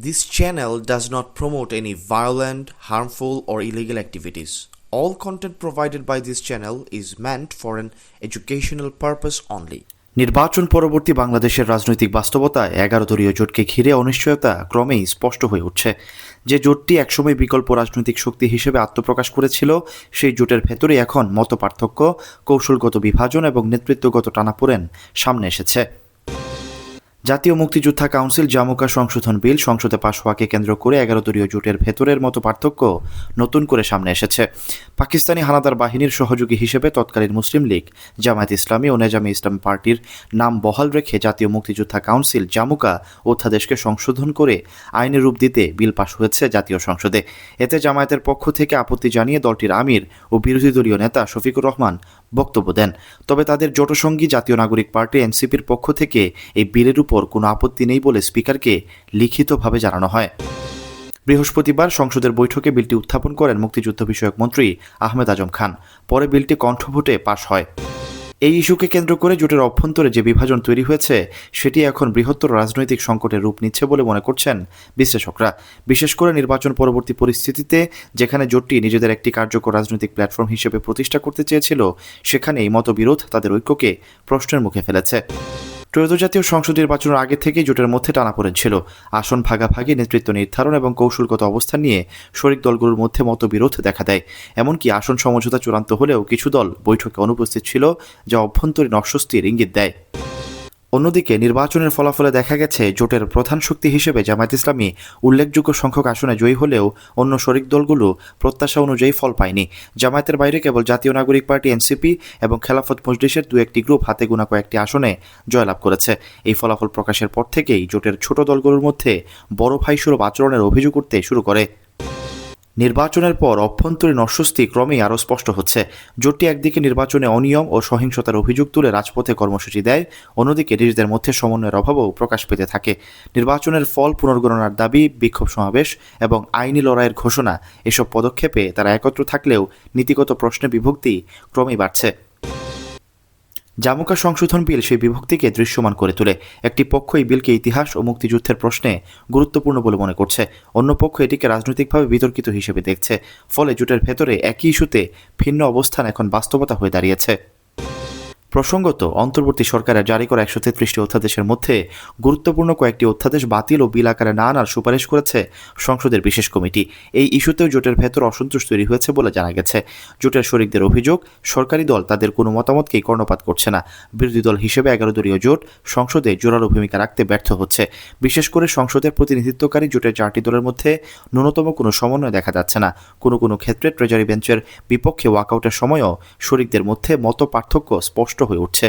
This channel does not promote any violent, harmful, or illegal activities. All content provided by this channel is meant for an educational purpose only. নির্বাচন পরবর্তী বাংলাদেশের রাজনৈতিক বাস্তবতায় 11 দলীয় জোটকে ঘিরে অনিশ্চয়তা ক্রমেই স্পষ্ট হয়ে উঠছে। যে জোটটি একসময় বিকল্প রাজনৈতিক শক্তি হিসেবে আত্মপ্রকাশ করেছিল, সেই জোটের ভেতরে এখন মতপার্থক্য, কৌশলগত বিভাজন এবং নেতৃত্বগত টানাপোড়েন সামনে এসেছে। জাতীয় মুক্তিযোদ্ধা কাউন্সিল জামুকা সংশোধন বিল সংসদে পাশ হওয়াকে কেন্দ্র করে 11 দলীয় জোটের ভেতরের মতো পার্থক্য নতুন করে সামনে এসেছে। পাকিস্তানি হানাদার বাহিনীর সহযোগী হিসেবে তৎকালীন মুসলিম লীগ, জামায়াত ইসলামী ও নেজামে ইসলাম পার্টির নাম বহাল রেখে জাতীয় মুক্তিযোদ্ধা কাউন্সিল জামুকা অধ্যাদেশকে সংশোধন করে আইনে রূপ দিতে বিল পাশ হয়েছে জাতীয় সংসদে। এতে জামায়াতের পক্ষ থেকে আপত্তি জানিয়ে দলটির আমির ও বিরোধী দলীয় নেতা শফিকুর রহমান বক্তব্য দেন। তবে তাদের জোটসঙ্গী জাতীয় নাগরিক পার্টি এনসিপির পক্ষ থেকে এই বিলের উপর কোনো আপত্তি নেই বলে স্পিকারকে লিখিতভাবে জানানো হয়। বৃহস্পতিবার সংসদের বৈঠকে বিলটি উত্থাপন করেন মুক্তিযুদ্ধ বিষয়ক মন্ত্রী আহমেদ আজম খান। পরে বিলটি কণ্ঠভোটে পাশ হয়। এই ইস্যুকে কেন্দ্র করে জোটের অভ্যন্তরে যে বিভাজন তৈরি হয়েছে, সেটি এখন বৃহত্তর রাজনৈতিক সংকটের রূপ নিচ্ছে বলে মনে করছেন বিশ্লেষকরা। বিশেষ করে নির্বাচন পরবর্তী পরিস্থিতিতে যেখানে জোটটি নিজেদের একটি কার্যকর রাজনৈতিক প্ল্যাটফর্ম হিসেবে প্রতিষ্ঠা করতে চেয়েছিল, সেখানে এই মতবিরোধ তাদের ঐক্যকে প্রশ্নের মুখে ফেলেছে। ত্রয়োদশ জাতীয় সংসদ নির্বাচনের আগে থেকেই জোটের মধ্যে টানাপোড়েন ছিল। আসন ভাগাভাগি, নেতৃত্ব নির্ধারণ এবং কৌশলগত অবস্থান নিয়ে শরিক দলগুলোর মধ্যে মতবিরোধ দেখা দেয়। এমনকি আসন সমঝোতা চূড়ান্ত হলেও কিছু দল বৈঠকে অনুপস্থিত ছিল, যা অভ্যন্তরীণ অস্বস্তির ইঙ্গিত দেয়। অন্যদিকে নির্বাচনের ফলাফলে দেখা গেছে জোটের প্রধান শক্তি হিসেবে জামায়াত ইসলামী উল্লেখযোগ্য সংখ্যক আসনে জয়ী হলেও অন্য শরিক দলগুলো প্রত্যাশা অনুযায়ী ফল পায়নি। জামায়াতের বাইরে কেবল জাতীয় নাগরিক পার্টি এনসিপি এবং খেলাফত মজলিসের দু একটি গ্রুপ হাতে গোনা কয়েকটি আসনে জয়লাভ করেছে। এই ফলাফল প্রকাশের পর থেকেই জোটের ছোট দলগুলোর মধ্যে বড় ভাইস্বরূপ আচরণের অভিযোগ উঠতে শুরু করে। নির্বাচনের পর অভ্যন্তরীণ অস্বস্তি ক্রমেই আরও স্পষ্ট হচ্ছে। জোটটি একদিকে নির্বাচনে অনিয়ম ও সহিংসতার অভিযোগ তুলে রাজপথে কর্মসূচি দেয়, অন্যদিকে নিজেদের মধ্যে সমন্বয়ের অভাবও প্রকাশ পেতে থাকে। নির্বাচনের ফল পুনর্গণনার দাবি, বিক্ষোভ সমাবেশ এবং আইনি লড়াইয়ের ঘোষণা, এসব পদক্ষেপে তারা একত্র থাকলেও নীতিগত প্রশ্নে বিভক্তি ক্রমেই বাড়ছে। জামুকা সংশোধন বিল সেই বিভক্তিকে দৃশ্যমান করে তোলে। একটি পক্ষ এই বিলকে ইতিহাস ও মুক্তিযুদ্ধের প্রশ্নে গুরুত্বপূর্ণ বলে মনে করছে, অন্য পক্ষ এটিকে রাজনৈতিকভাবে বিতর্কিত হিসেবে দেখছে। ফলে জোটের ভেতরে একই ইস্যুতে ভিন্ন অবস্থান এখন বাস্তবতা হয়ে দাঁড়িয়েছে। প্রসঙ্গত, অন্তর্বর্তী সরকারের জারি করা 133টি অধ্যাদেশের মধ্যে গুরুত্বপূর্ণ কয়েকটি অধ্যাদেশ বাতিল ও বিল আকারে না আনার সুপারিশ করেছে সংসদের বিশেষ কমিটি। এই ইস্যুতেও জোটের ভেতর অসন্তোষ তৈরি হয়েছে বলে জানা গেছে। জোটের শরিকদের অভিযোগ, সরকারি দল তাদের কোনো মতামতকেই কর্ণপাত করছে না। বিরোধী দল হিসেবে 11 দলীয় জোট সংসদে জোরালো ভূমিকা রাখতে ব্যর্থ হচ্ছে। বিশেষ করে সংসদের প্রতিনিধিত্বকারী জোটের 4টি দলের মধ্যে ন্যূনতম কোনো সমন্বয় দেখা যাচ্ছে না। কোনো ক্ষেত্রে ট্রেজারি বেঞ্চের বিপক্ষে ওয়াকআউটের সময়ও শরিকদের মধ্যে মত পার্থক্য স্পষ্ট হয়ে উঠছে।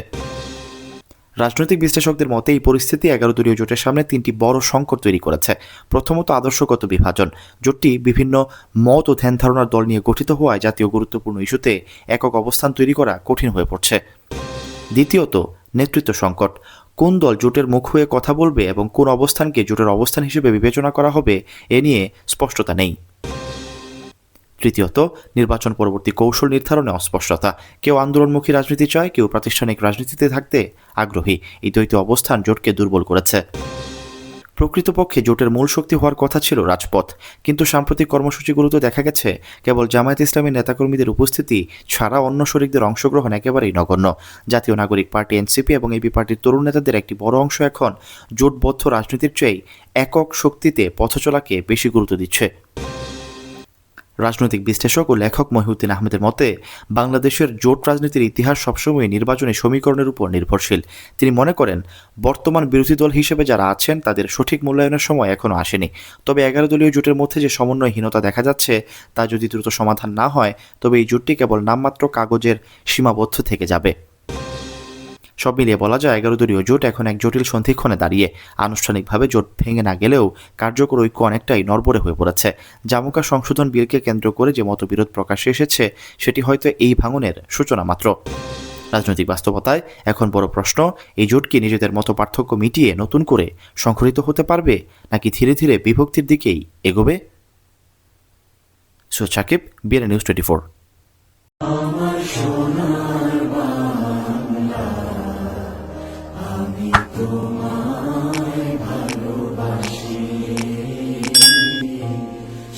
রাজনৈতিক বিশ্লেষকদের মতে এই পরিস্থিতি 11 দলীয় জোটের সামনে 3টি বড় সংকট তৈরি করেছে। প্রথমত, আদর্শগত বিভাজন। জোটটি বিভিন্ন মত ও ধ্যান ধারণার দল নিয়ে গঠিত হওয়ায় জাতীয় গুরুত্বপূর্ণ ইস্যুতে একক অবস্থান তৈরি করা কঠিন হয়ে পড়ছে। দ্বিতীয়ত, নেতৃত্ব সংকট। কোন দল জোটের মুখ হয়ে কথা বলবে এবং কোন অবস্থানকে জোটের অবস্থান হিসেবে বিবেচনা করা হবে, এ নিয়ে স্পষ্টতা নেই। তৃতীয়ত, নির্বাচন পরবর্তী কৌশল নির্ধারণে অস্পষ্টতা। কেউ আন্দোলনমুখী রাজনীতি চায়, কেউ প্রাতিষ্ঠানিক রাজনীতিতে থাকতে আগ্রহী। এই দ্বৈত অবস্থান জোটকে দুর্বল করেছে। প্রকৃতপক্ষে জোটের মূল শক্তি হওয়ার কথা ছিল রাজপথ, কিন্তু সাম্প্রতিক কর্মসূচিগুলোতে দেখা গেছে কেবল জামায়াত ইসলামীর নেতাকর্মীদের উপস্থিতি ছাড়া অন্য শরিকদের অংশগ্রহণ একেবারেই নগণ্য। জাতীয় নাগরিক পার্টি এনসিপি এবং এবি পার্টির তরুণ নেতাদের একটি বড় অংশ এখন জোটবদ্ধ রাজনীতির চেয়ে একক শক্তিতে পথচলাকে বেশি গুরুত্ব দিচ্ছে। রাজনৈতিক বিশ্লেষক ও লেখক মহিউদ্দিন আহমেদের মতে, বাংলাদেশের জোট রাজনীতির ইতিহাস সবসময় নির্বাচনী সমীকরণের উপর নির্ভরশীল। তিনি মনে করেন, বর্তমান বিরোধী দল হিসেবে যারা আছেন তাদের সঠিক মূল্যায়নের সময় এখনও আসেনি। তবে 11 দলীয় জোটের মধ্যে যে সমন্বয়হীনতা দেখা যাচ্ছে, তা যদি দ্রুত সমাধান না হয়, তবে এই জোটটি কেবল নামমাত্র কাগজের সীমাবদ্ধ থেকে যাবে। সব মিলিয়ে বলা যায়, 11 দলীয় জোট এখন এক জটিল সন্ধিক্ষণে দাঁড়িয়ে। আনুষ্ঠানিকভাবে জোট ভেঙে না গেলেও কার্যকর ঐক্য অনেকটাই নড়বড়ে হয়ে পড়েছে। জামুকা সংশোধন বিলকে কেন্দ্র করে যে মতবিরোধ প্রকাশ্যে এসেছে, সেটি হয়তো এই ভাঙনের সূচনা মাত্র। রাজনৈতিক বাস্তবতায় এখন বড় প্রশ্ন, এই জোট কি নিজেদের মত পার্থক্য মিটিয়ে নতুন করে সংগঠিত হতে পারবে, নাকি ধীরে ধীরে বিভক্তির দিকেই এগোবে? Syed Sakib, BNA news 24।